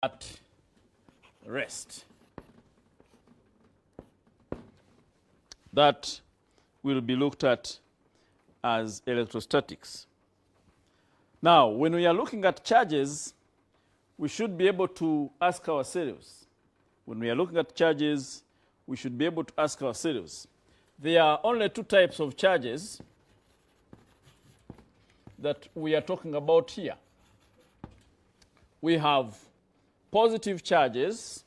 at rest. That will be looked at as electrostatics. Now, when we are looking at charges, we should be able to ask ourselves, when we are looking at charges, we should be able to ask ourselves, there are only two types of charges that we are talking about here. We have positive charges.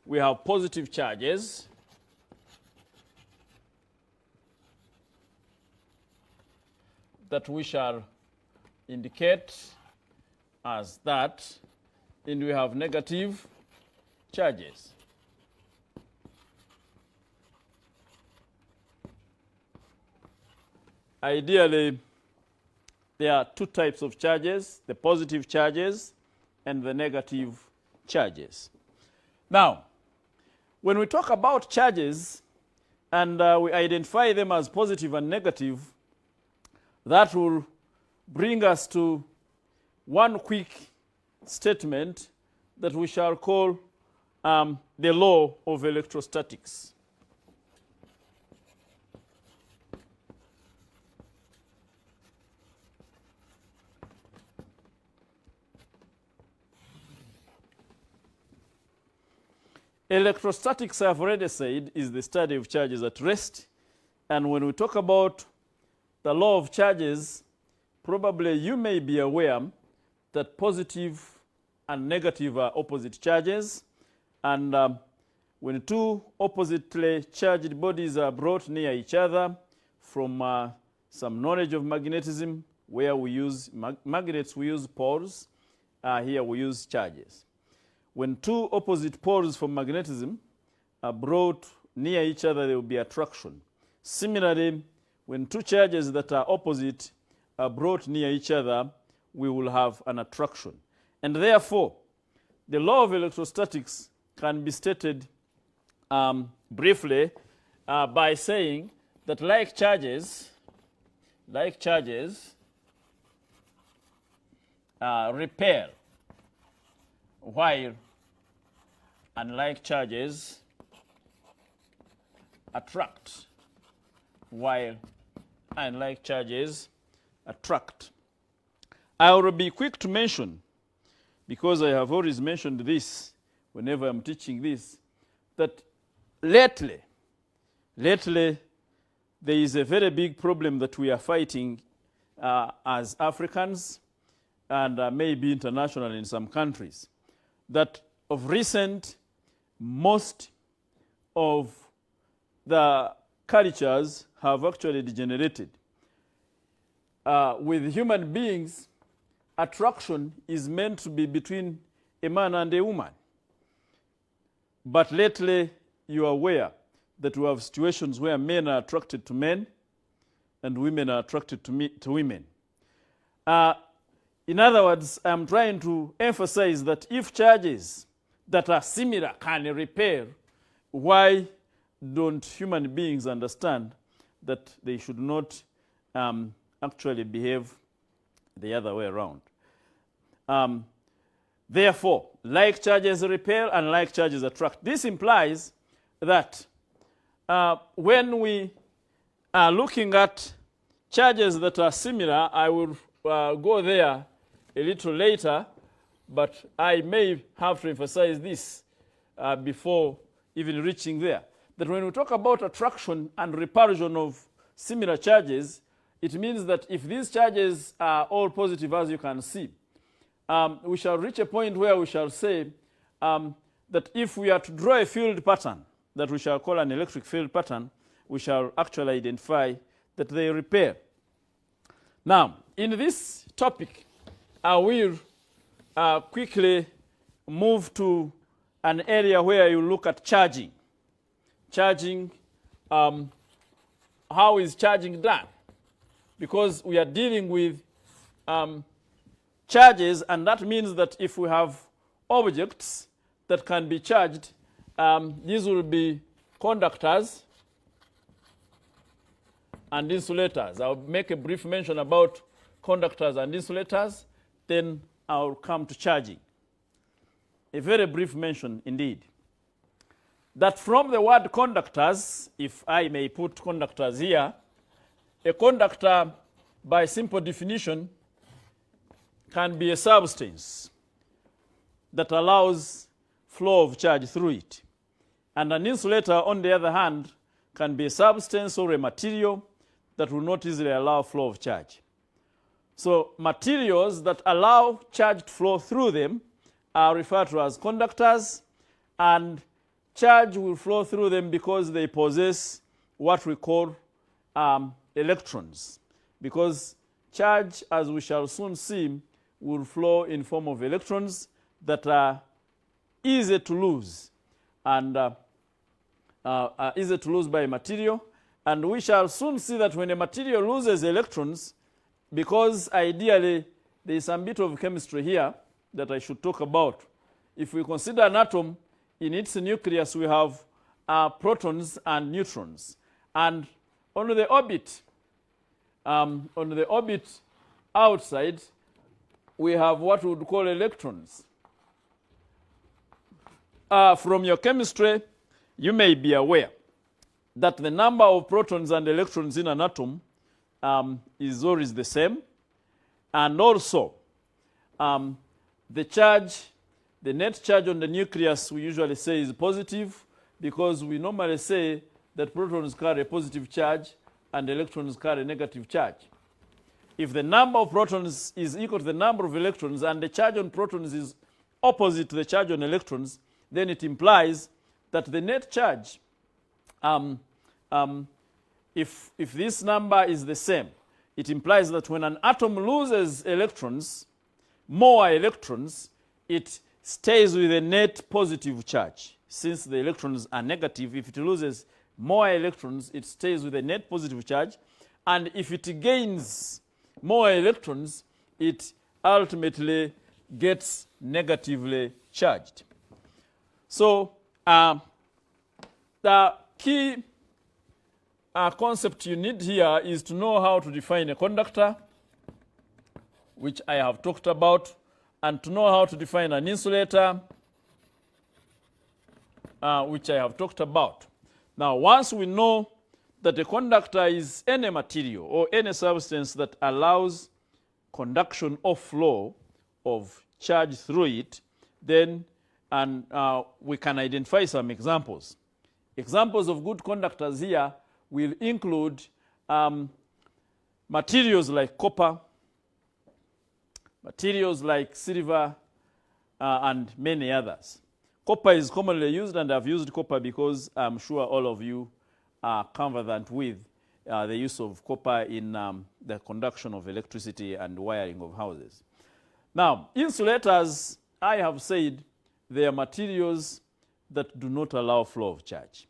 We have positive charges. That we shall indicate as that, and we have negative charges. Ideally, there are two types of charges, the positive charges and the negative charges. Now, when we talk about charges and we identify them as positive and negative, that will bring us to one quick statement that we shall call the law of electrostatics. Electrostatics, I've already said, is the study of charges at rest. And when we talk about the law of charges, probably you may be aware that positive and negative are opposite charges. And when two oppositely charged bodies are brought near each other from some knowledge of magnetism, where we use magnets, we use poles. Here we use charges. When two opposite poles from magnetism are brought near each other, there will be attraction. Similarly, when two charges that are opposite are brought near each other, we will have an attraction. And therefore, the law of electrostatics can be stated briefly by saying that like charges repel, while unlike charges attract, while unlike charges attract. I will be quick to mention, because I have always mentioned this whenever I'm teaching this, that lately there is a very big problem that we are fighting as Africans and maybe international in some countries, that of recent, most of the cultures have actually degenerated. With human beings, attraction is meant to be between a man and a woman. But lately, you are aware that we have situations where men are attracted to men and women are attracted to women. In other words, I'm trying to emphasize that if charges that are similar can repel, why don't human beings understand that they should not actually behave the other way around? Therefore, like charges repel and like charges attract. This implies that when we are looking at charges that are similar, I will go there a little later, but I may have to emphasize this before even reaching there. That when we talk about attraction and repulsion of similar charges, it means that if these charges are all positive, as you can see, we shall reach a point where we shall say that if we are to draw a field pattern that we shall call an electric field pattern, we shall actually identify that they repel. Now, in this topic, I will quickly move to an area where you look at charging. Charging, how is charging done? Because we are dealing with charges, and that means that if we have objects that can be charged, these will be conductors and insulators. I'll make a brief mention about conductors and insulators, then I'll come to charging. a very brief mention indeed, that from the word conductors, if I may put conductors here, a conductor, by simple definition, can be a substance that allows flow of charge through it. And an insulator, on the other hand, can be a substance or a material that will not easily allow flow of charge. So materials that allow charge to flow through them are referred to as conductors, and charge will flow through them because they possess what we call electrons. Because charge, as we shall soon see, will flow in form of electrons that are easy to lose, and easy to lose by a material. And we shall soon see that when a material loses electrons, because ideally there is some bit of chemistry here that I should talk about. If we consider an atom, in its nucleus we have protons and neutrons. And on the orbit outside, we have what we would call electrons. From your chemistry, you may be aware that the number of protons and electrons in an atom is always the same. And also, the net charge on the nucleus, we usually say is positive, because we normally say that protons carry a positive charge and electrons carry a negative charge. If the number of protons is equal to the number of electrons and the charge on protons is opposite to the charge on electrons, then it implies that the net charge, if this number is the same, it implies that when an atom loses electrons, more electrons, it stays with a net positive charge. Since the electrons are negative, if it loses more electrons, it stays with a net positive charge. And if it gains more electrons, it ultimately gets negatively charged. So the key concept you need here is to know how to define a conductor, which I have talked about, and to know how to define an insulator, which I have talked about. Now, once we know that a conductor is any material or any substance that allows conduction or flow of charge through it, then we can identify some examples. Examples of good conductors here will include materials like copper, materials like silver, and many others. Copper is commonly used, and I've used copper because I'm sure all of you are conversant with the use of copper in the conduction of electricity and wiring of houses. Now, insulators, I have said, they are materials that do not allow flow of charge.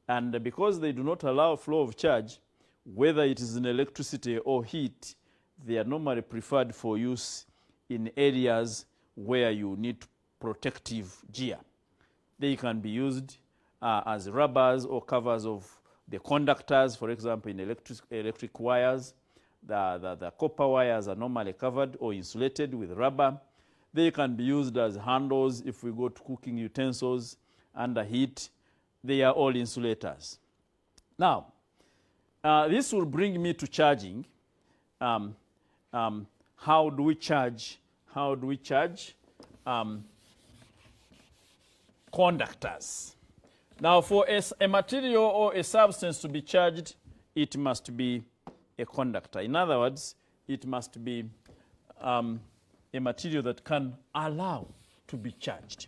And because they do not allow flow of charge, whether it is in electricity or heat, they are normally preferred for use in areas where you need protective gear. They can be used as rubbers or covers of the conductors, for example, in electric wires. The copper wires are normally covered or insulated with rubber. They can be used as handles if we go to cooking utensils under heat. They are all insulators. Now, this will bring me to charging. How do we charge conductors? Now, for a material or a substance to be charged, it must be a conductor. In other words, it must be a material that can allow to be charged.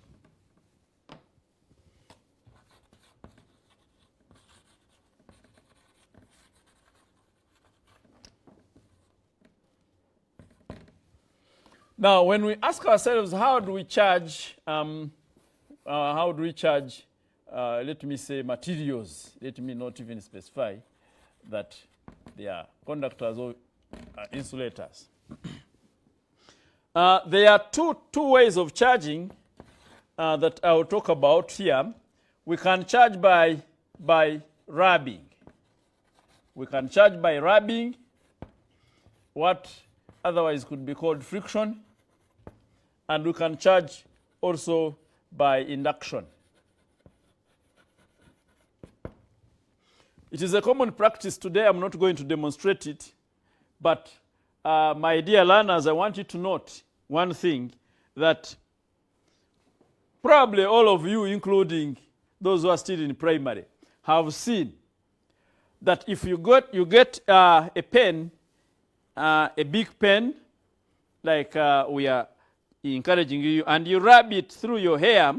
Now, when we ask ourselves, how do we charge, let me say, materials? Let me not even specify that they are conductors or insulators. There are two ways of charging that I will talk about here. We can charge by rubbing. We can charge by rubbing, what otherwise could be called friction. And we can charge also by induction. It is a common practice today. I'm not going to demonstrate it, but my dear learners, I want you to note one thing, that probably all of you, including those who are still in primary, have seen that if you get a pen, a big pen, like we are encouraging you, and you rub it through your hair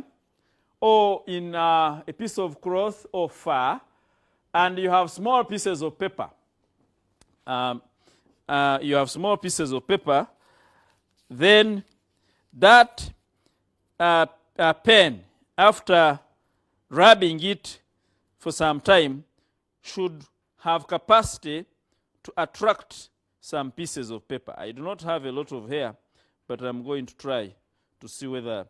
or in a piece of cloth or fur, and you have small pieces of paper. Then that pen, after rubbing it for some time, should have capacity to attract some pieces of paper. I do not have a lot of hair, but I'm going to try to see whether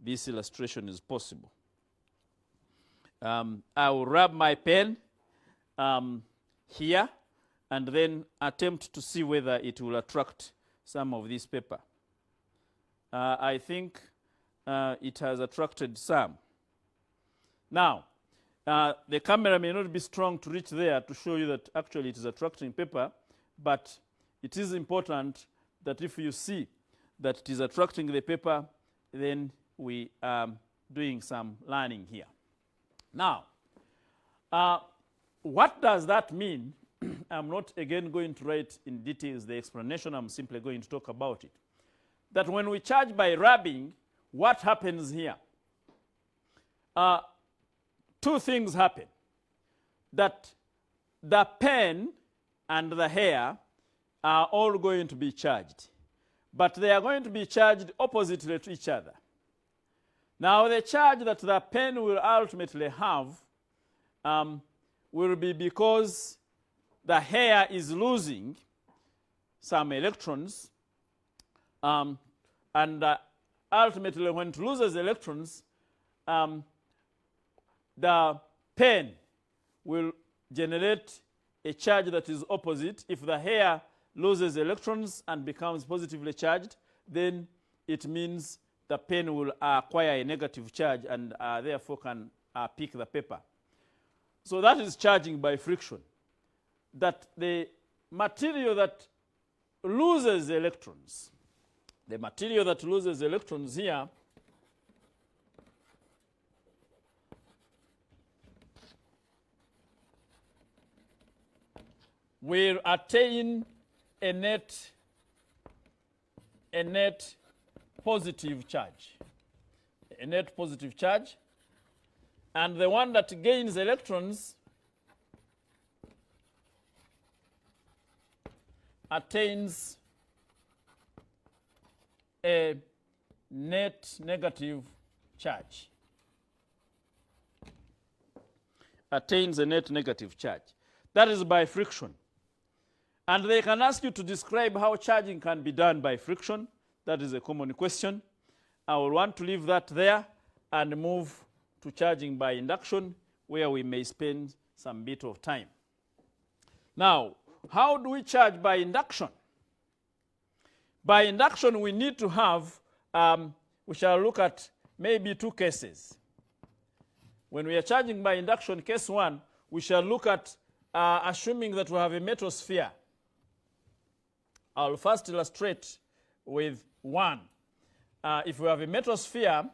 this illustration is possible. I will rub my pen here and then attempt to see whether it will attract some of this paper. I think it has attracted some. Now, the camera may not be strong to reach there to show you that actually it is attracting paper, but it is important that if you see that it is attracting the paper, then we are doing some learning here. Now, what does that mean? I'm not again going to write in details the explanation. I'm simply going to talk about it. That when we charge by rubbing, what happens here? Two things happen. That the pen and the hair are all going to be charged, but they are going to be charged oppositely to each other. Now, the charge that the pen will ultimately have will be because the hair is losing some electrons, and ultimately when it loses electrons, the pen will generate a charge that is opposite. If the hair loses electrons and becomes positively charged, then it means the pen will acquire a negative charge and therefore can pick the paper. So that is charging by friction. That the material that loses electrons, here will attain a net positive charge. A net positive charge. And the one that gains electrons attains a net negative charge. Attains a net negative charge. That is by friction. And they can ask you to describe how charging can be done by friction. That is a common question. I will want to leave that there and move to charging by induction, where we may spend some bit of time. Now, how do we charge by induction? By induction, we need to have, we shall look at maybe two cases. When we are charging by induction, case one, we shall look at assuming that we have a metal sphere. I'll first illustrate with one. If we have a metal sphere,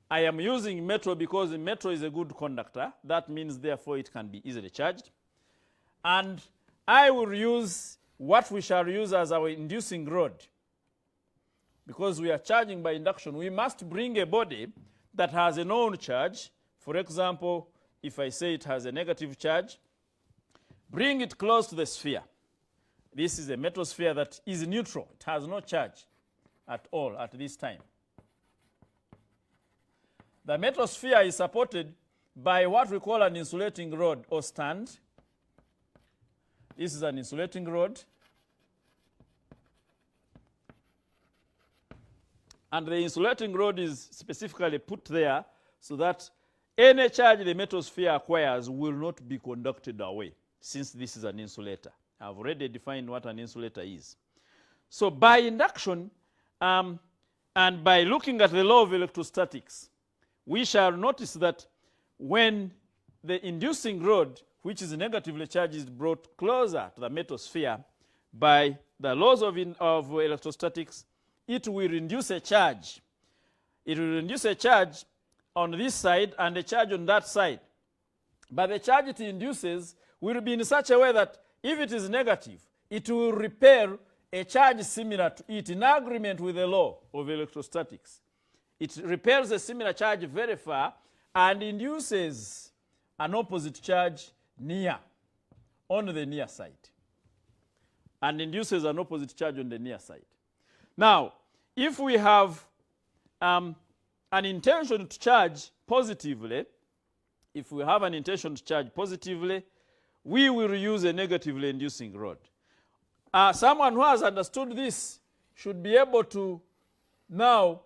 I am using metal because the metal is a good conductor. That means, therefore, it can be easily charged. And I will use what we shall use as our inducing rod. Because we are charging by induction, we must bring a body that has a known charge. For example, if I say it has a negative charge, bring it close to the sphere. This is a metal sphere that is neutral. It has no charge at all at this time. The metal sphere is supported by what we call an insulating rod or stand. This is an insulating rod. And the insulating rod is specifically put there so that any charge the metal sphere acquires will not be conducted away, since this is an insulator. I've already defined what an insulator is. So by induction, And by looking at the law of electrostatics, we shall notice that when the inducing rod, which is negatively charged, is brought closer to the metal sphere by the laws of electrostatics, it will induce a charge. It will induce a charge on this side and a charge on that side. But the charge it induces will be in such a way that if it is negative, it will repel a charge similar to it in agreement with the law of electrostatics. It repels a similar charge very far and induces an opposite charge near, on the near side. And induces an opposite charge on the near side. Now, if we have an intention to charge positively, if we have an intention to charge positively, we will use a negatively inducing rod. Someone who has understood this should be able to now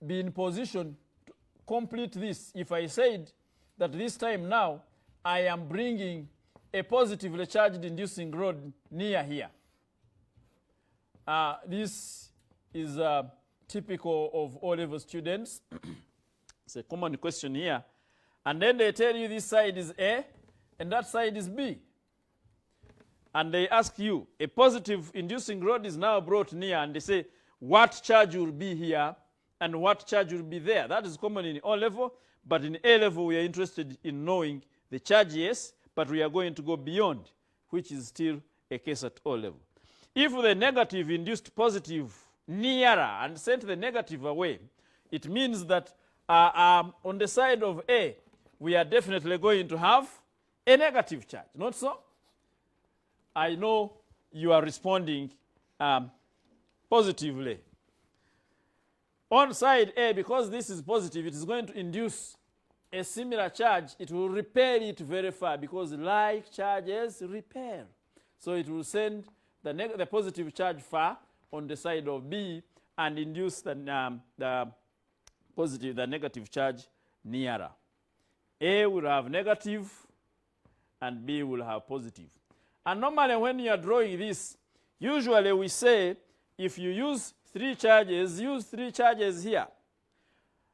be in position to complete this. If I said that this time now I am bringing a positively charged inducing rod near here. This is typical of O-level students. It's a common question here. And then they tell you this side is A and that side is B. And they ask you, a positive inducing rod is now brought near, and they say, what charge will be here and what charge will be there? That is common in O-level, but in A-level we are interested in knowing the charge, yes, but we are going to go beyond, which is still a case at O-level. If the negative induced positive nearer and sent the negative away, it means that on the side of A, we are definitely going to have a negative charge, not so? I know you are responding positively. On side A, because this is positive, it is going to induce a similar charge. It will repel it very far because like charges repel. So it will send the positive charge far on the side of B and induce the negative charge nearer. A will have negative and B will have positive. And normally when you are drawing this, usually we say if you use 3 charges, use 3 charges here.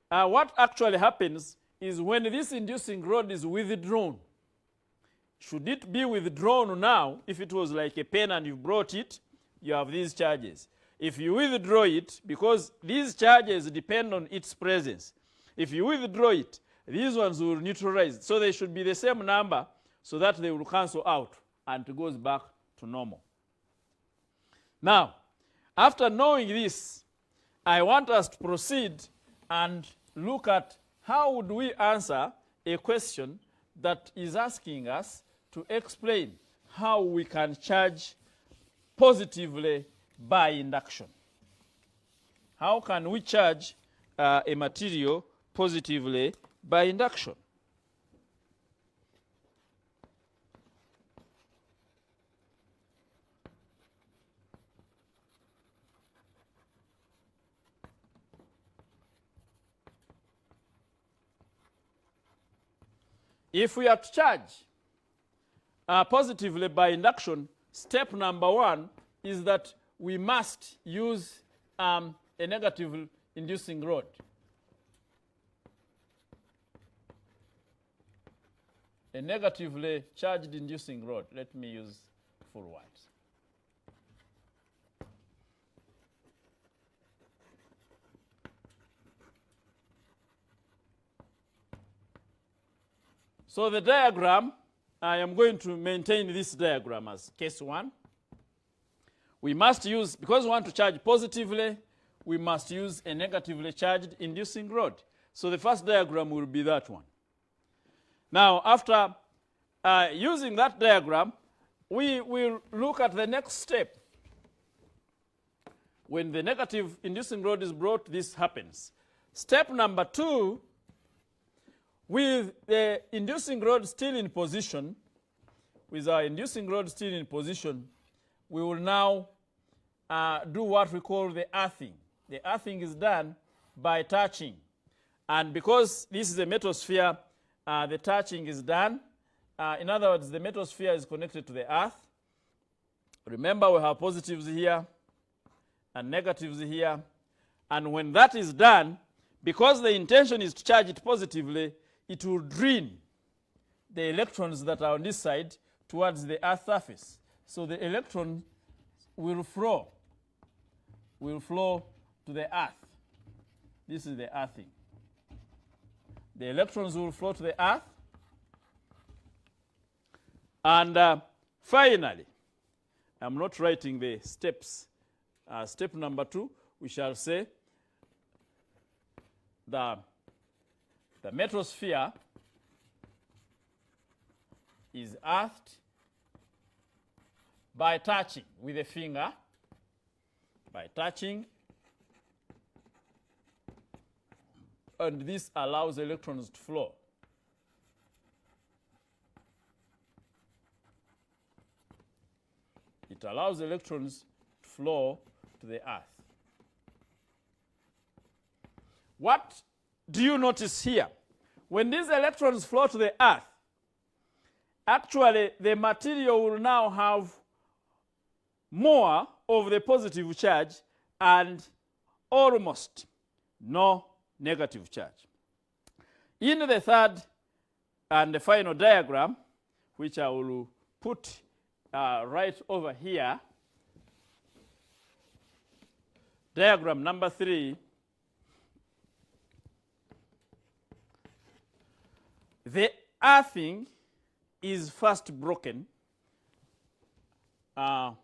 What actually happens is when this inducing rod is withdrawn, should it be withdrawn now, if it was like a pen and you brought it, you have these charges. If you withdraw it, because these charges depend on its presence, if you withdraw it, these ones will neutralize. So they should be the same number so that they will cancel out and it goes back to normal. Now, after knowing this, I want us to proceed and look at how would we answer a question that is asking us to explain how we can charge positively by induction. How can we charge a material positively by induction? If we are to charge positively by induction, step number 1 is that we must use a negative inducing rod. A negatively charged inducing rod. Let me use full words. So the diagram, I am going to maintain this diagram as case 1. We must use, because we want to charge positively, we must use a negatively charged inducing rod. So the first diagram will be that one. Now, after using that diagram, we will look at the next step. When the negative inducing rod is brought, this happens. Step number 2, with the inducing rod still in position, with our inducing rod still in position, we will now do what we call the earthing. The earthing is done by touching. And because this is a metal sphere, the touching is done. In other words, the metal sphere is connected to the earth. Remember, we have positives here and negatives here. And when that is done, because the intention is to charge it positively, it will drain the electrons that are on this side towards the Earth's surface. So the electron will flow to the Earth. This is the earthing. The electrons will flow to the Earth. And finally, I'm not writing the steps. Step number 2, we shall say the metal sphere is earthed by touching with a finger, by touching, and this allows electrons to flow. It allows electrons to flow to the Earth. What do you notice here? When these electrons flow to the Earth, actually the material will now have more of the positive charge and almost no negative charge. In the third and the final diagram, which I will put right over here, diagram number 3, the earthing is first broken.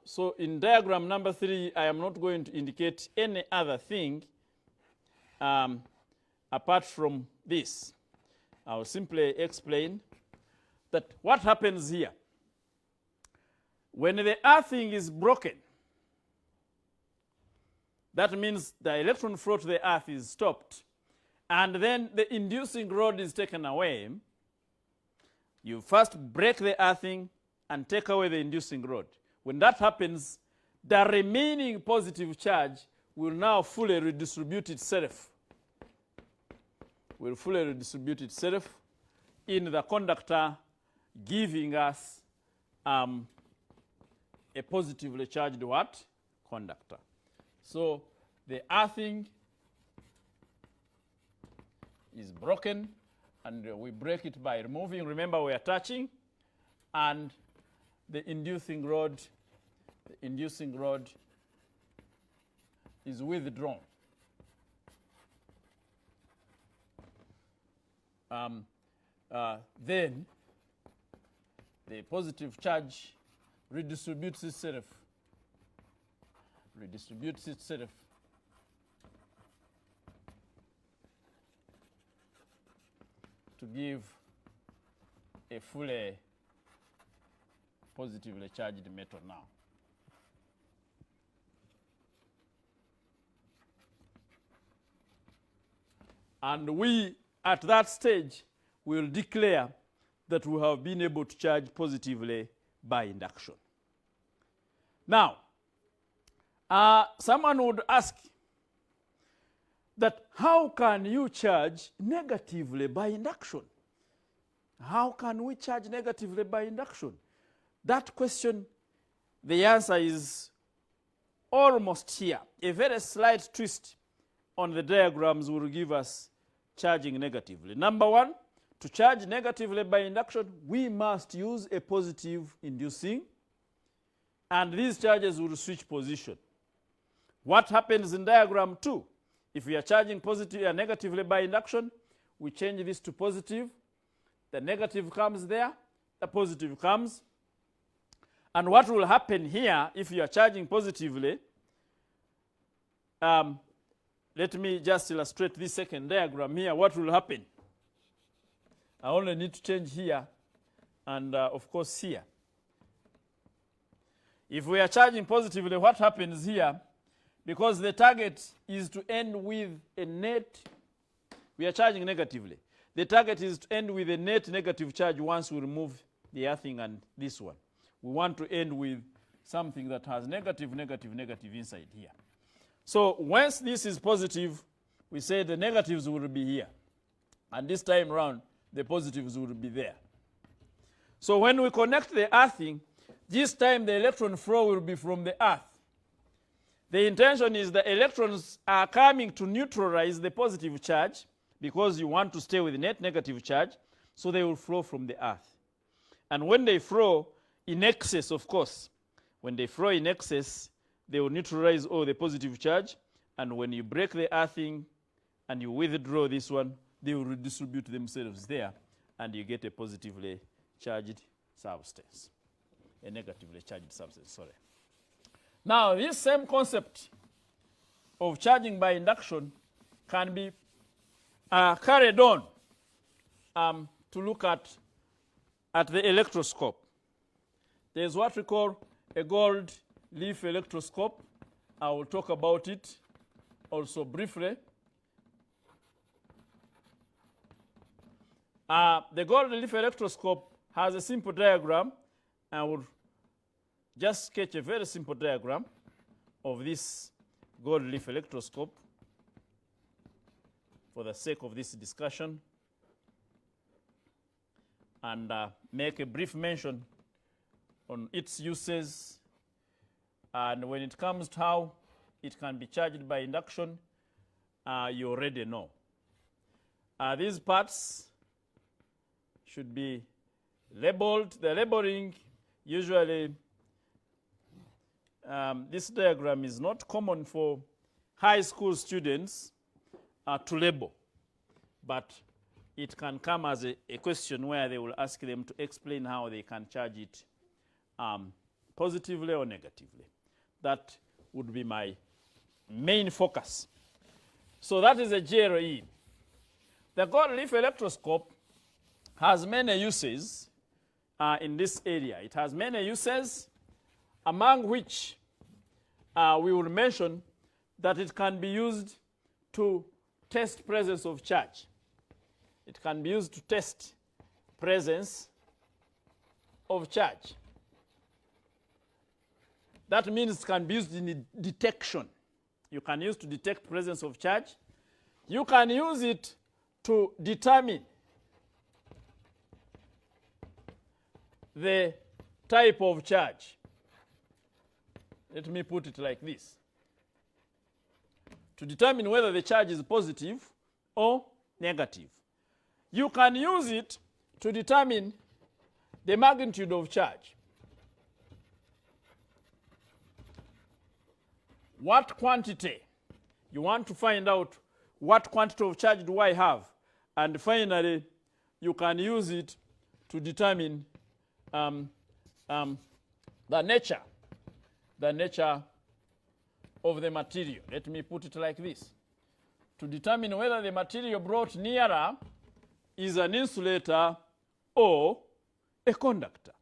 So in diagram number 3, I am not going to indicate any other thing apart from this. I will simply explain that what happens here. When the earthing is broken, that means the electron flow to the Earth is stopped, and then the inducing rod is taken away. You first break the earthing and take away the inducing rod. When that happens, the remaining positive charge will now fully redistribute itself. Will fully redistribute itself in the conductor, giving us a positively charged what? Conductor. So the earthing is broken, and we break it by removing. Remember, we are touching, and the inducing rod is withdrawn. Then the positive charge redistributes itself to give a fully positively charged metal now. And we, at that stage, will declare that we have been able to charge positively by induction. Now, someone would ask that how can you charge negatively by induction? How can we charge negatively by induction? That question, the answer is almost here. A very slight twist on the diagrams will give us charging negatively. Number 1, to charge negatively by induction, we must use a positive inducing, and these charges will switch position. What happens in diagram 2? If we are charging positive and negatively by induction, we change this to positive. The negative comes there, the positive comes. And what will happen here if you are charging positively? Let me just illustrate this second diagram here. What will happen? I only need to change here and, of course, here. If we are charging positively, what happens here? Because the target is to end with a net, we are charging negatively. The target is to end with a net negative charge once we remove the earthing and this one. We want to end with something that has negative, negative, negative inside here. So once this is positive, we say the negatives will be here. And this time around, the positives will be there. So when we connect the earthing, this time the electron flow will be from the Earth. The intention is the electrons are coming to neutralize the positive charge because you want to stay with net negative charge, so they will flow from the earth. And when they flow in excess, of course, when they flow in excess, they will neutralize all the positive charge, and when you break the earthing and you withdraw this one, they will redistribute themselves there, and you get a positively charged substance. A negatively charged substance, sorry. Now, this same concept of charging by induction can be carried on to look at the electroscope. There's what we call a gold leaf electroscope. I will talk about it also briefly. The gold leaf electroscope has a simple diagram. I will just sketch a very simple diagram of this gold leaf electroscope for the sake of this discussion, and make a brief mention on its uses, and when it comes to how it can be charged by induction, you already know. These parts should be labeled. The labeling usually, this diagram is not common for high school students to label, but it can come as a question where they will ask them to explain how they can charge it positively or negatively. That would be my main focus. So that is a GLE. The gold leaf electroscope has many uses in this area. It has many uses, among which we will mention that it can be used to test presence of charge. It can be used to test presence of charge. That means it can be used in detection. You can use to detect presence of charge. You can use it to determine the type of charge. Let me put it like this. To determine whether the charge is positive or negative. You can use it to determine the magnitude of charge. What quantity? You want to find out what quantity of charge do I have. And finally, you can use it to determine the nature of the material. Let me put it like this. To determine whether the material brought nearer is an insulator or a conductor.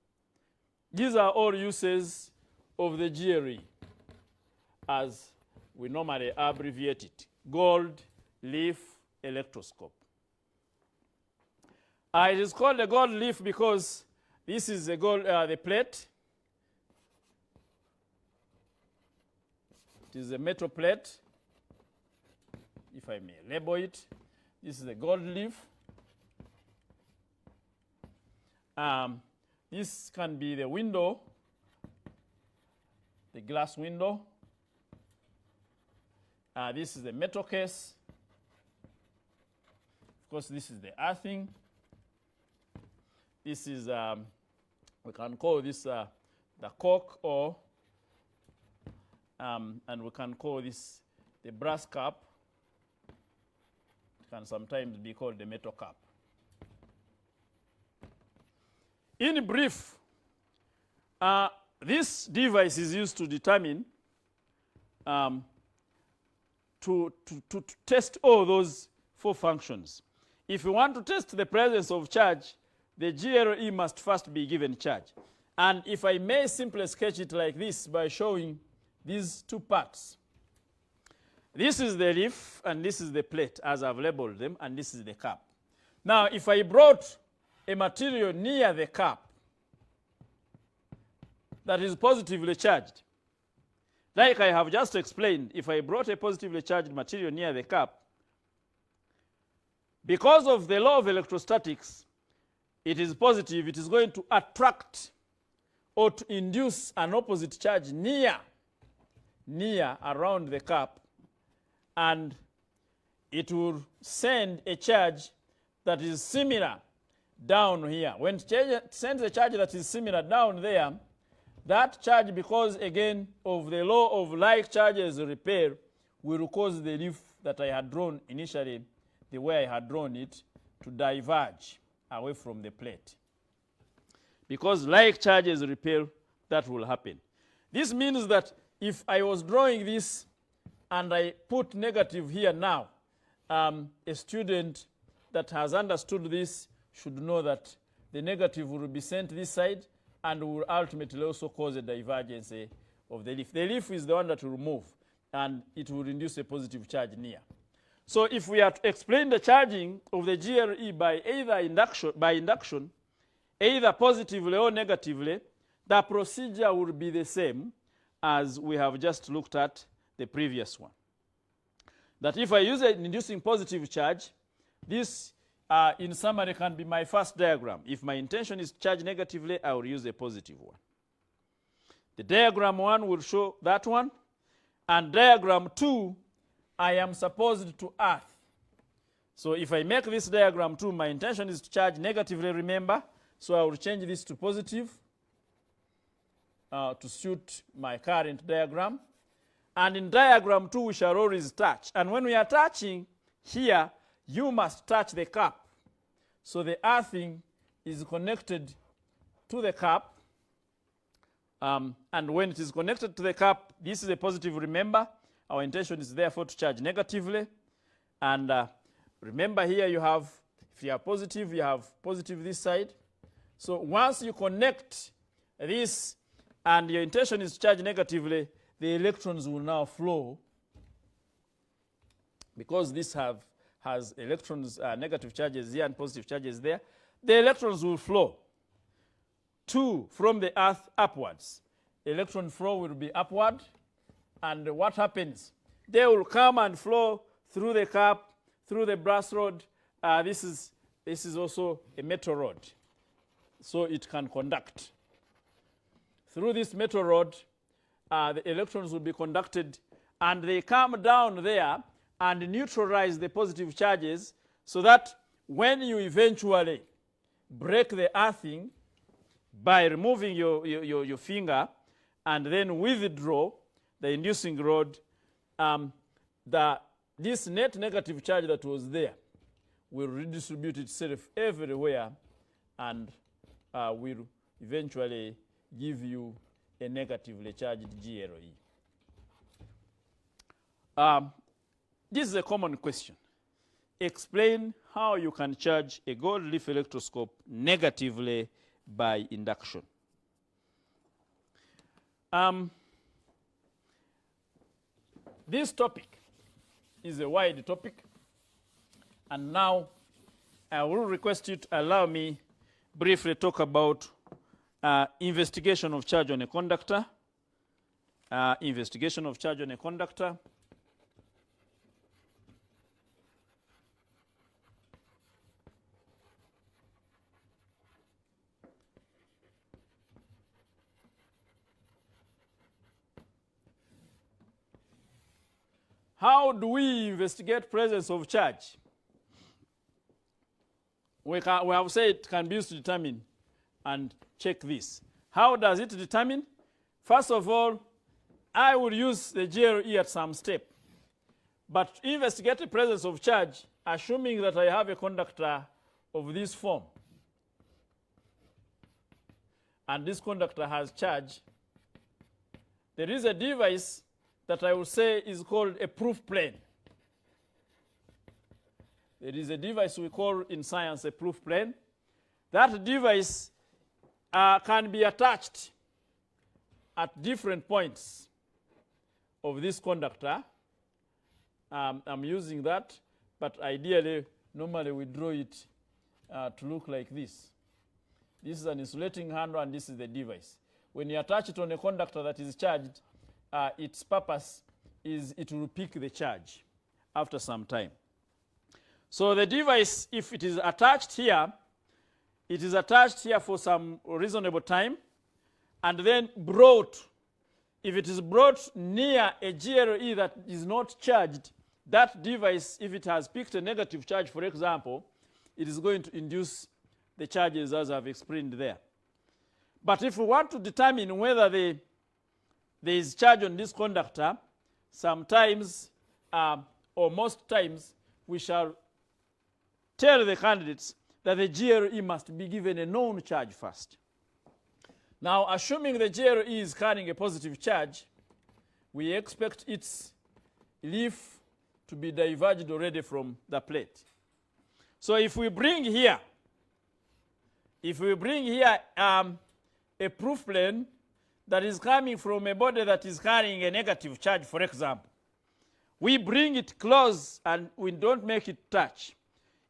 These are all uses of the GLE, as we normally abbreviate it. Gold leaf electroscope. It is called a gold leaf because this is the plate. It is a metal plate, if I may label it. This is a gold leaf. This can be the window, the glass window. This is the metal case. Of course, this is the earthing. This is, we can call this the cork, or, and we can call this the brass cap. It can sometimes be called the metal cap. In brief, this device is used to determine, to test all those four functions. If you want to test the presence of charge, the GLE must first be given charge. And if I may simply sketch it like this by showing these two parts. This is the leaf, and this is the plate, as I've labeled them, and this is the cap. Now, if I brought a material near the cap that is positively charged, like I have just explained, if I brought a positively charged material near the cap, because of the law of electrostatics, it is positive, it is going to attract or to induce an opposite charge near near around the cap, and it will send a charge that is similar down here. When it sends a charge that is similar down there, that charge, because again of the law of like charges repel, will cause the leaf that I had drawn initially, the way I had drawn it, to diverge away from the plate. Because like charges repel, that will happen. This means that if I was drawing this and I put negative here now, a student that has understood this should know that the negative will be sent this side and will ultimately also cause a divergence of the leaf. The leaf is the one that will move, and it will induce a positive charge near. So if we are to explain the charging of the GLE by either induction, either positively or negatively, the procedure will be the same as we have just looked at the previous one. That if I use an inducing positive charge, this in summary can be my first diagram. If my intention is to charge negatively, I will use a positive one. The diagram 1 will show that one, and diagram 2, I am supposed to earth. So if I make this diagram 2, my intention is to charge negatively, remember, so I will change this to positive to suit my current diagram. And in diagram 2, we shall always touch. And when we are touching here, you must touch the cap. So the earthing is connected to the cap. And when it is connected to the cap, this is a positive, remember. Our intention is therefore to charge negatively. And remember here you have, if you are positive, you have positive this side. So once you connect this and your intention is to charge negatively, the electrons will now flow. Because this has electrons, negative charges here and positive charges there, the electrons will flow from the earth upwards. Electron flow will be upward, and what happens? They will come and flow through the cap, through the brass rod. This is also a metal rod, so it can conduct. Through this metal rod, the electrons will be conducted, and they come down there and neutralize the positive charges, so that when you eventually break the earthing by removing your finger and then withdraw the inducing rod, this net negative charge that was there will redistribute itself everywhere and will eventually give you a negatively charged GLE. This is a common question. Explain how you can charge a gold leaf electroscope negatively by induction. This topic is a wide topic, and now I will request you to allow me briefly talk about investigation of charge on a conductor. Investigation of charge on a conductor. How do we investigate presence of charge? We have said it can be used to determine and check this. How does it determine? First of all, I will use the GLE at some step. But to investigate the presence of charge, assuming that I have a conductor of this form, and this conductor has charge, there is a device that I will say is called a proof plane. There is a device we call in science a proof plane. That device can be attached at different points of this conductor. I'm using that, but ideally, normally we draw it to look like this. This is an insulating handle, and this is the device. When you attach it on a conductor that is charged, its purpose is it will pick the charge after some time. So the device, if it is attached here, it is attached here for some reasonable time, and then brought if it is brought near a GLE that is not charged, that device, if it has picked a negative charge, for example, it is going to induce the charges as I've explained there. But if we want to determine whether there is charge on this conductor, sometimes or most times we shall tell the candidates that the GLE must be given a known charge first. Now, assuming the GLE is carrying a positive charge, we expect its leaf to be diverged already from the plate. So if we bring here a proof plane that is coming from a body that is carrying a negative charge, for example, we bring it close and we don't make it touch.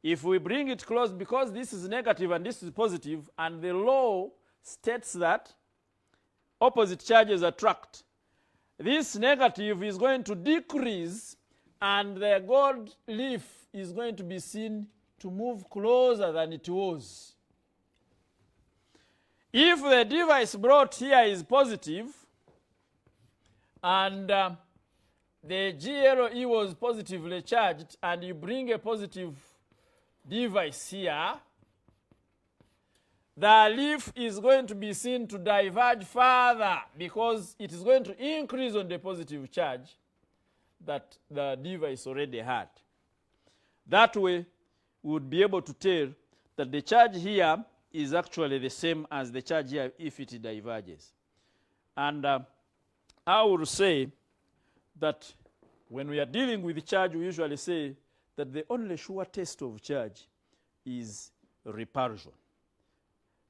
If we bring it close, because this is negative and this is positive, and the law states that opposite charges attract, this negative is going to decrease and the gold leaf is going to be seen to move closer than it was. If the device brought here is positive and the GLE was positively charged and you bring a positive device here, the leaf is going to be seen to diverge further because it is going to increase on the positive charge that the device already had. That way, we would be able to tell that the charge here is actually the same as the charge here if it diverges. And I would say that when we are dealing with charge, we usually say that the only sure test of charge is repulsion.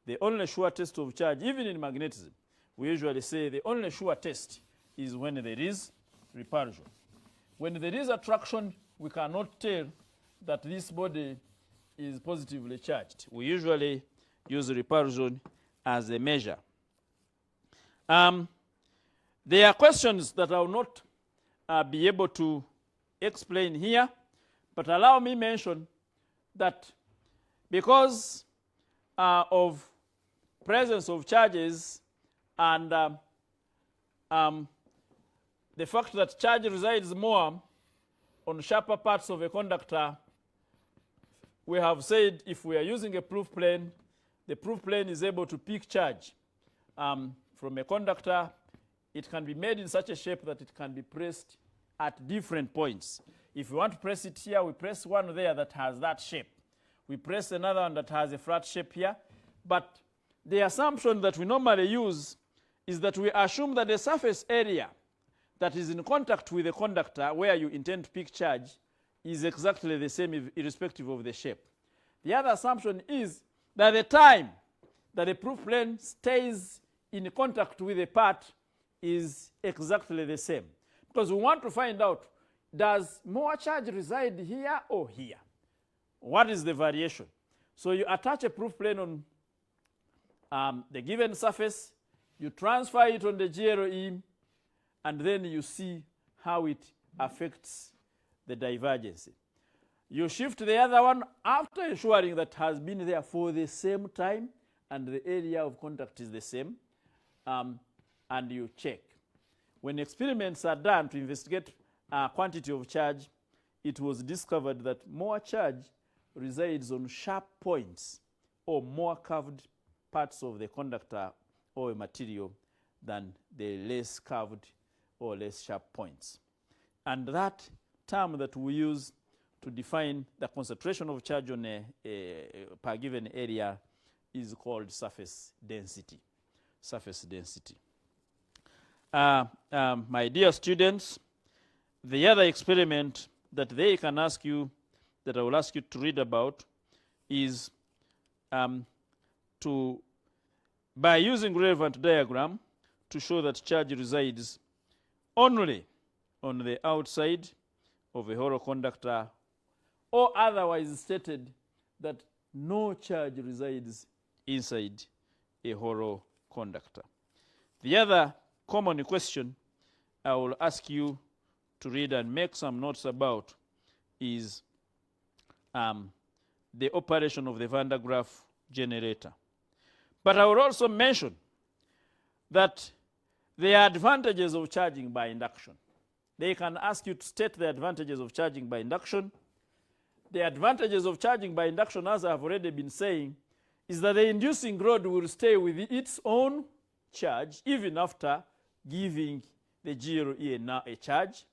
The only sure test of charge, even in magnetism, we usually say the only sure test is when there is repulsion. When there is attraction, we cannot tell that this body is positively charged. We usually use repulsion as a measure. There are questions that I will not be able to explain here, but allow me mention that because of presence of charges and the fact that charge resides more on sharper parts of a conductor, we have said if we are using a proof plane, the proof plane is able to pick charge from a conductor. It can be made in such a shape that it can be pressed at different points. If we want to press it here, we press one there that has that shape. We press another one that has a flat shape here. But the assumption that we normally use is that we assume that the surface area that is in contact with the conductor where you intend to pick charge is exactly the same irrespective of the shape. The other assumption is that the time that the proof plane stays in contact with a part is exactly the same. Because we want to find out, does more charge reside here or here? What is the variation? So you attach a proof plane on the given surface, you transfer it on the GLE, and then you see how it affects the divergence. You shift the other one after ensuring that has been there for the same time and the area of contact is the same, and you check. When experiments are done to investigate quantity of charge, it was discovered that more charge resides on sharp points or more curved parts of the conductor or a material than the less curved or less sharp points. And that term that we use to define the concentration of charge on a per given area is called surface density. Surface density. My dear students, the other experiment that they can ask you, that I will ask you to read about, is by using relevant diagram to show that charge resides only on the outside of a hollow conductor, or otherwise stated that no charge resides inside a hollow conductor. The other common question I will ask you to read and make some notes about is the operation of the Van der Graaf generator. But I will also mention that the advantages of charging by induction. They can ask you to state the advantages of charging by induction. The advantages of charging by induction, as I have already been saying, is that the inducing rod will stay with its own charge even after giving the GLE a charge.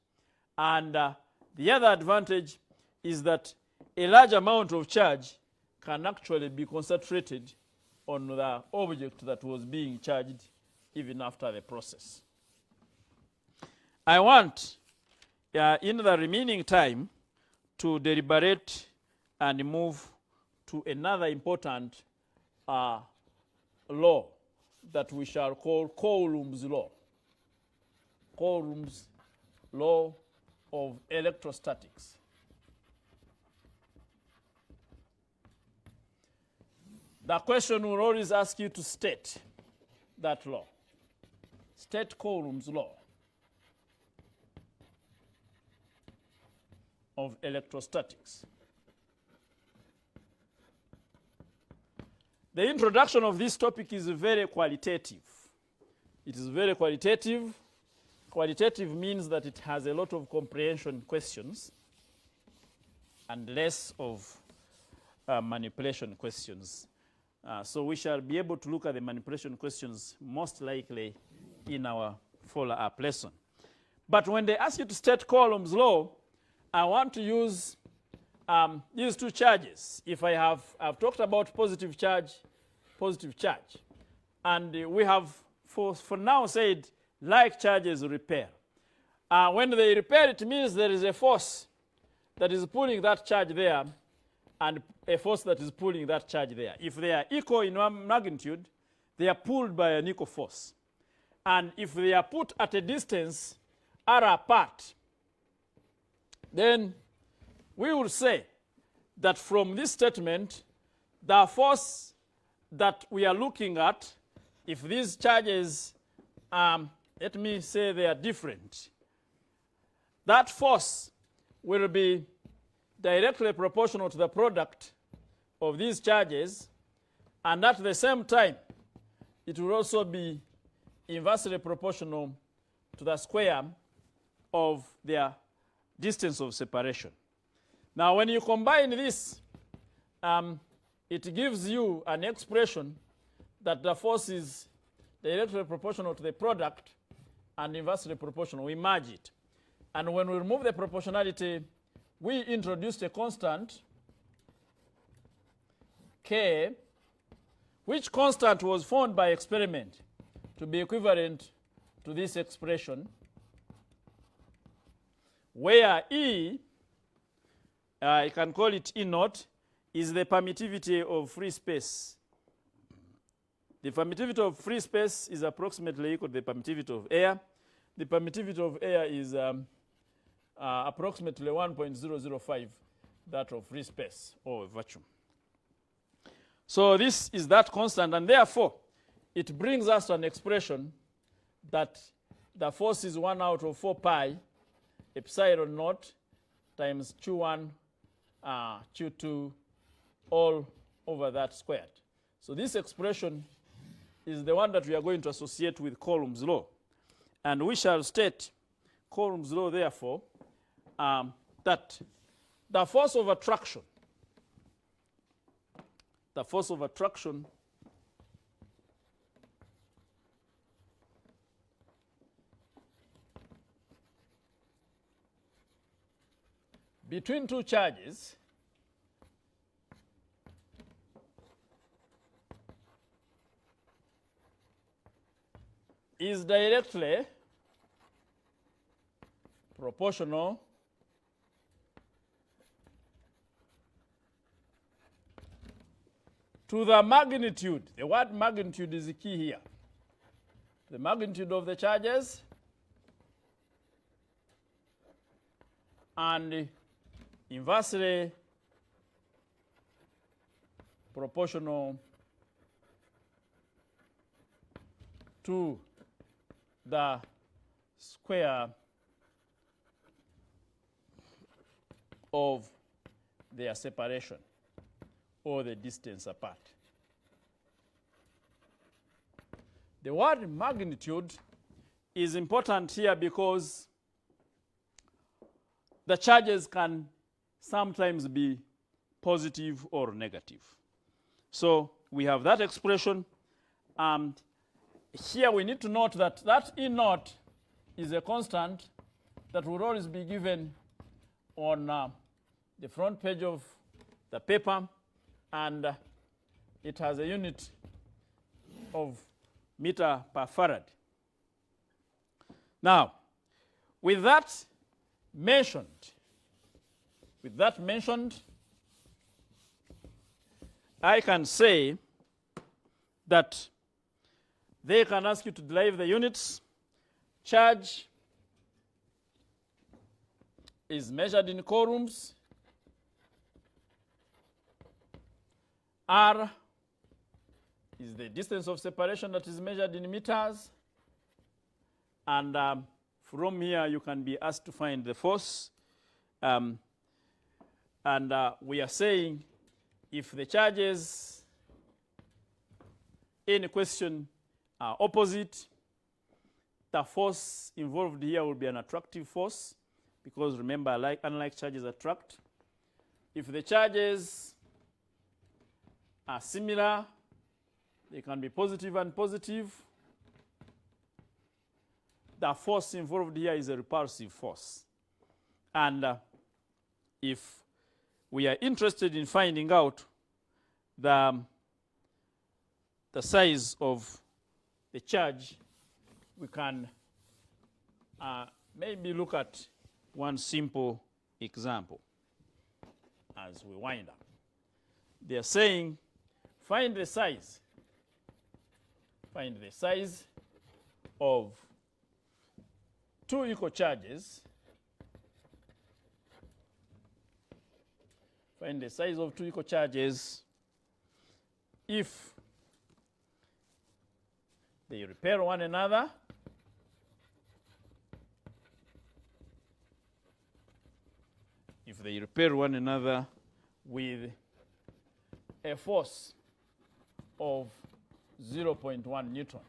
And the other advantage is that a large amount of charge can actually be concentrated on the object that was being charged even after the process. I want, in the remaining time, to deliberate and move to another important law that we shall call Coulomb's law. Coulomb's law of electrostatics. The question will always ask you to state that law. State Coulomb's law of electrostatics. The introduction of this topic is very qualitative. It is very qualitative. Qualitative means that it has a lot of comprehension questions and less of manipulation questions. So we shall be able to look at the manipulation questions most likely in our follow-up lesson. But when they ask you to state Coulomb's law, I want to use these two charges. If I've talked about positive charge, and we have for now said like charges repel. When they repel, it means there is a force that is pulling that charge there and a force that is pulling that charge there. If they are equal in magnitude, they are pulled by an equal force. And if they are put at a distance r apart, then we will say that from this statement, the force that we are looking at, if these charges, let me say they are different, that force will be directly proportional to the product of these charges, and at the same time, it will also be inversely proportional to the square of their distance of separation. Now, when you combine this, it gives you an expression that the force is directly proportional to the product and inversely proportional. We merge it. And when we remove the proportionality, we introduced a constant, K, which constant was found by experiment to be equivalent to this expression, where E, I can call it E naught, is the permittivity of free space. The permittivity of free space is approximately equal to the permittivity of air. The permittivity of air is approximately 1.005 that of free space or vacuum. So this is that constant, and therefore it brings us to an expression that the force is 1 out of 4 pi epsilon naught times Q1, Q2, all over that squared. So this expression is the one that we are going to associate with Coulomb's law. And we shall state Coulomb's law, therefore, that the force of attraction, between two charges is directly proportional to the magnitude. The word magnitude is the key here. The magnitude of the charges and inversely proportional to the square of their separation or the distance apart. The word magnitude is important here because the charges can sometimes be positive or negative. So we have that expression. And here we need to note that that E naught is a constant that will always be given on the front page of the paper, and it has a unit of meter per farad. Now, with that mentioned, I can say that they can ask you to derive the units. Charge is measured in coulombs. R is the distance of separation that is measured in meters. And from here, you can be asked to find the force. We are saying if the charges in question are opposite, the force involved here will be an attractive force, because remember, unlike charges attract. If the charges are similar, they can be positive and positive. The force involved here is a repulsive force. And if we are interested in finding out the size of the charge, we can maybe look at one simple example as we wind up. They are saying, find the size of two equal charges. Find the size of two equal charges if they repel one another with a force of 0.1 Newton.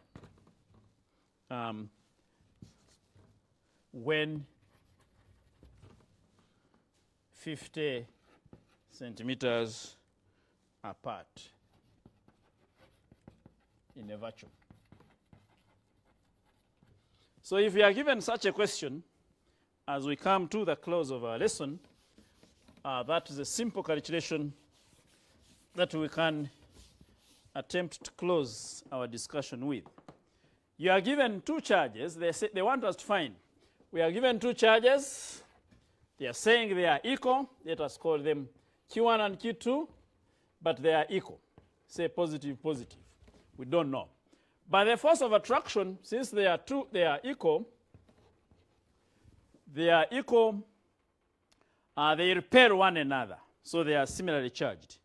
When 50 centimeters apart in a vacuum. So if we are given such a question, as we come to the close of our lesson, that is a simple calculation that we can attempt to close our discussion with. You are given two charges. They want us to find. We are given two charges. They are saying they are equal. Let us call them Q1 and Q2, but they are equal. Say positive, positive. We don't know. But the force of attraction, since they are equal, they repel one another. So they are similarly charged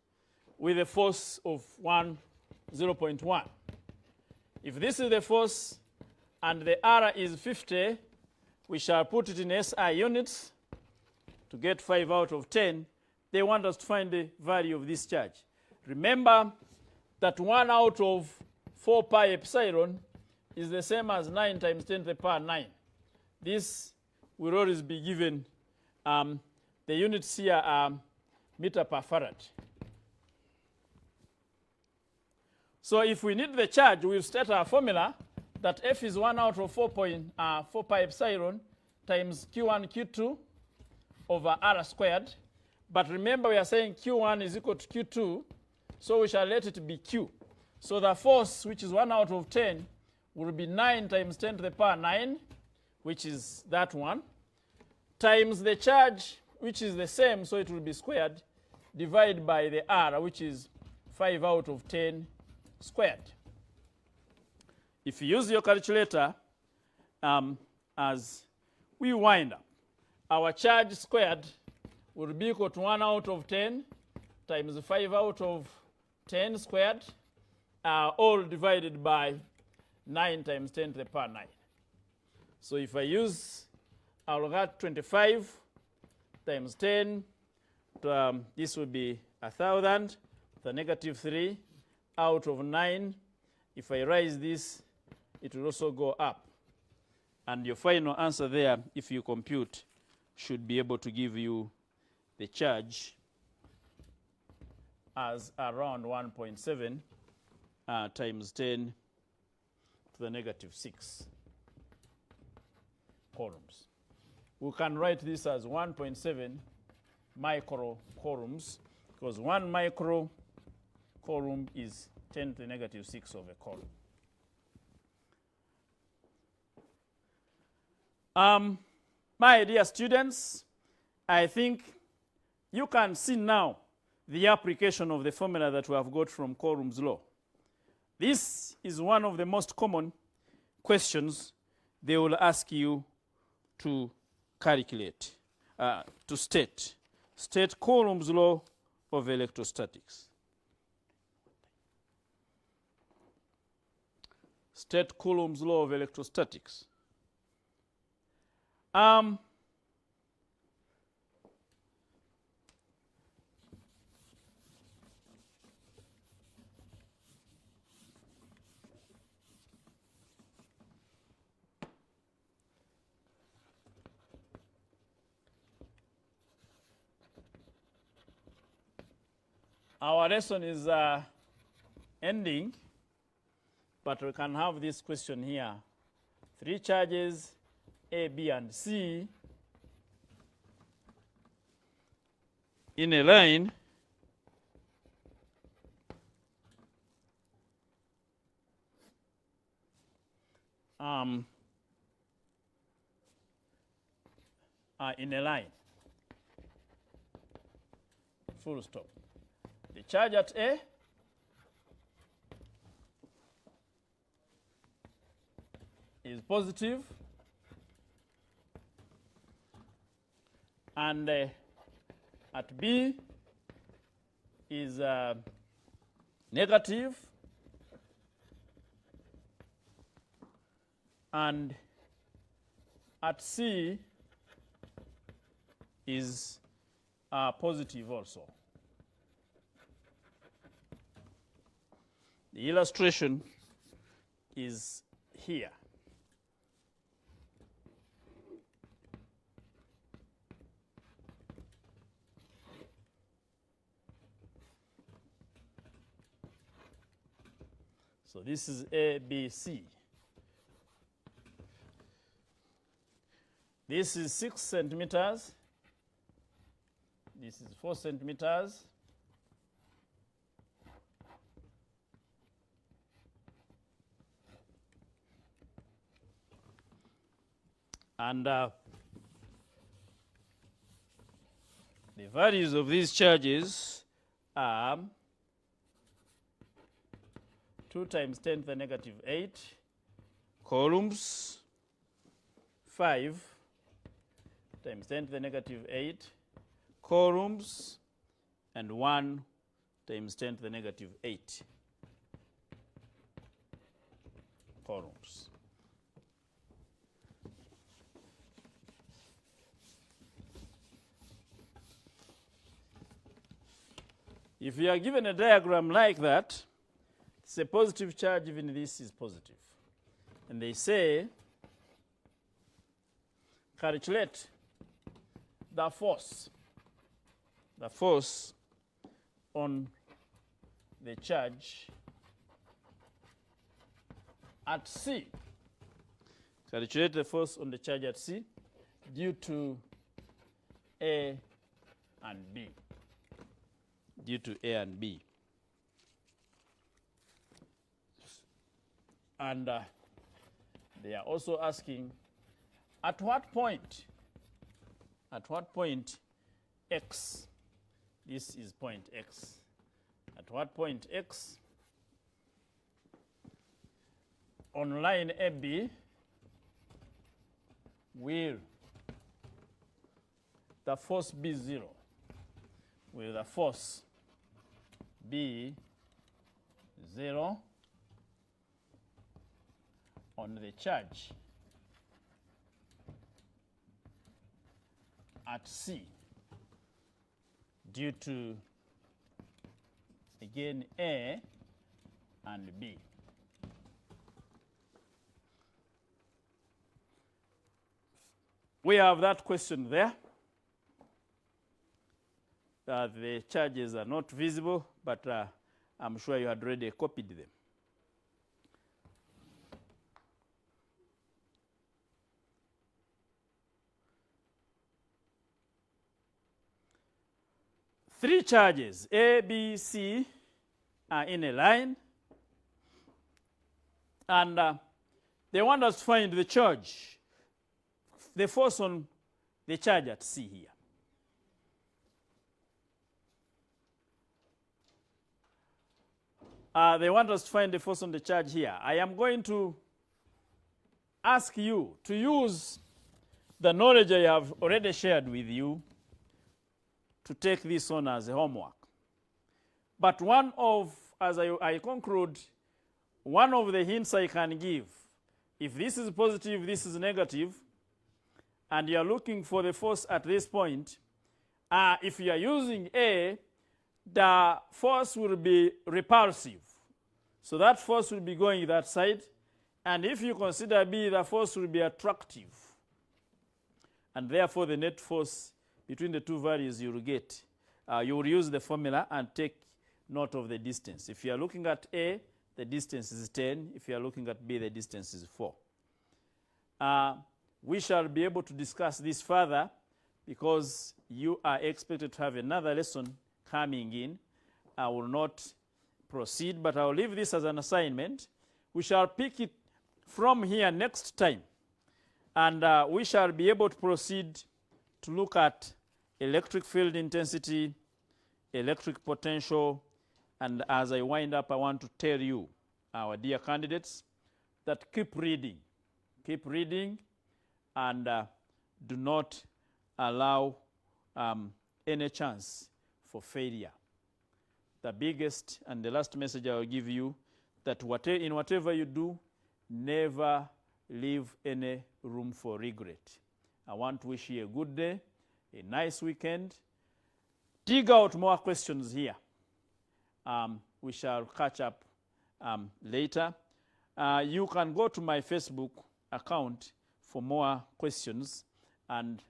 with a force of 0.1. If this is the force and the R is 50, we shall put it in SI units to get 5 out of 10. They want us to find the value of this charge. Remember that 1 out of 4 pi epsilon is the same as 9 times 10 to the power 9. This will always be given, the units here are meter per farad. So if we need the charge, we'll state our formula that F is 1 out of 4 pi epsilon times Q1 Q2 over R squared. But remember, we are saying Q1 is equal to Q2, so we shall let it be Q. So the force, which is 1 out of 10, will be 9 times 10 to the power 9, which is that one, times the charge, which is the same, so it will be squared, divided by the R, which is 5 out of 10 squared. If you use your calculator, as we wind up, our charge squared will be equal to 1 out of 10 times 5 out of 10 squared, all divided by 9 times 10 to the power 9. So if I use, I'll get 25 times 10, this will be 1,000, the negative 3 out of 9. If I raise this, it will also go up. And your final answer there, if you compute, should be able to give you the charge as around 1.7 times 10 to the negative 6 coulombs. We can write this as 1.7 micro coulombs, because 1 micro coulomb is 10 to the negative 6 of a coulomb. My dear students, I think you can see now the application of the formula that we have got from Coulomb's law. This is one of the most common questions they will ask you to calculate, to state. State Coulomb's law of electrostatics. State Coulomb's law of electrostatics. Our lesson is ending, but we can have this question here. 3 charges, A, B, and C, in a line in a line. Full stop. The charge at A is positive, and at B is negative, and at C is positive also. The illustration is here. So this is A, B, C. This is 6 centimeters. This is 4 centimeters. And the values of these charges are 2 times 10 to the negative 8 coulombs, 5 times 10 to the negative 8 coulombs, and 1 times 10 to the negative 8 coulombs. If you are given a diagram like that, it's a positive charge, even this is positive. And they say, calculate the force on the charge at C. Calculate the force on the charge at C due to A and B. Due to A and B. And they are also asking, at what point X, this is point X, at what point X on line AB will the force be 0? Will the force be 0 on the charge at C due to, again, A and B? we have that question there. The charges are not visible, but I'm sure you had already copied them. Three charges, A, B, C, are in a line. And they want us to find the charge, the force on the charge at C here. They want us to find the force on the charge here. I am going to ask you to use the knowledge I have already shared with you to take this on as a homework. But as I conclude, one of the hints I can give, if this is positive, this is negative, and you are looking for the force at this point, if you are using A, the force will be repulsive. So that force will be going that side. And if you consider B, the force will be attractive. And therefore, the net force between the two values you will get, you will use the formula and take note of the distance. If you are looking at A, the distance is 10. If you are looking at B, the distance is 4. We shall be able to discuss this further because you are expected to have another lesson coming in. I will not proceed, but I will leave this as an assignment. We shall pick it from here next time. And we shall be able to proceed to look at electric field intensity, electric potential, and as I wind up, I want to tell you, our dear candidates, that keep reading, and do not allow any chance for failure. The biggest and the last message I will give you, that in whatever you do, never leave any room for regret. I want to wish you a good day, a nice weekend. Dig out more questions here. We shall catch up later. You can go to my Facebook account for more questions and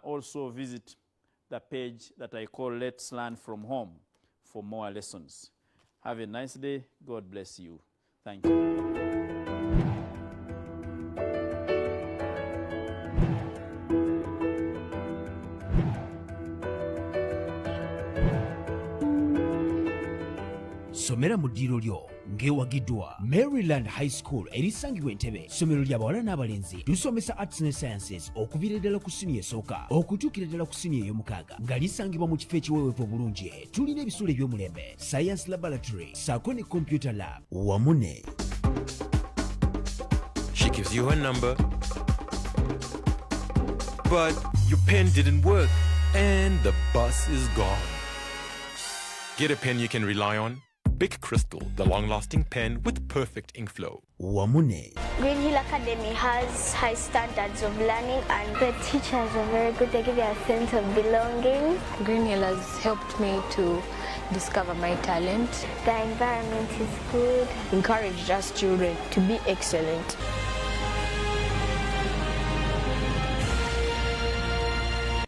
also visit the page that I call Let's Learn From Home for more lessons. Have a nice day. God bless you. Thank you. Somera mu ddiiro lyo ng'ewagiddwa Maryland High School erisangibwa Entebbe. Ssomero ly'abawala n'abalenzi tusomesa arts and sciences okuviira ddala ku siniya esooka okutuukira ddala ku siniya ey'omukaaga nga lisangibwa mu kifo ekiweweevu obulungi. Tulina ebisulo eby'omulembe, science laboratory ssaako ne computer lab wamu ne. She gives you her number, but your pen didn't work and the bus is gone. Get a pen you can rely on. Big Crystal, the long-lasting pen with perfect ink flow. Wamune. Green Hill Academy has high standards of learning and the teachers are very good. They give you a sense of belonging. Green Hill has helped me to discover my talent. The environment is good. Encouraged us children to be excellent.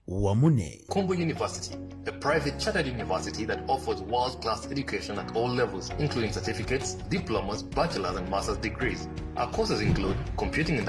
Wamune. Combo University, a private chartered university that offers world-class education at all levels, including certificates, diplomas, bachelor's and master's degrees. Our courses include computing and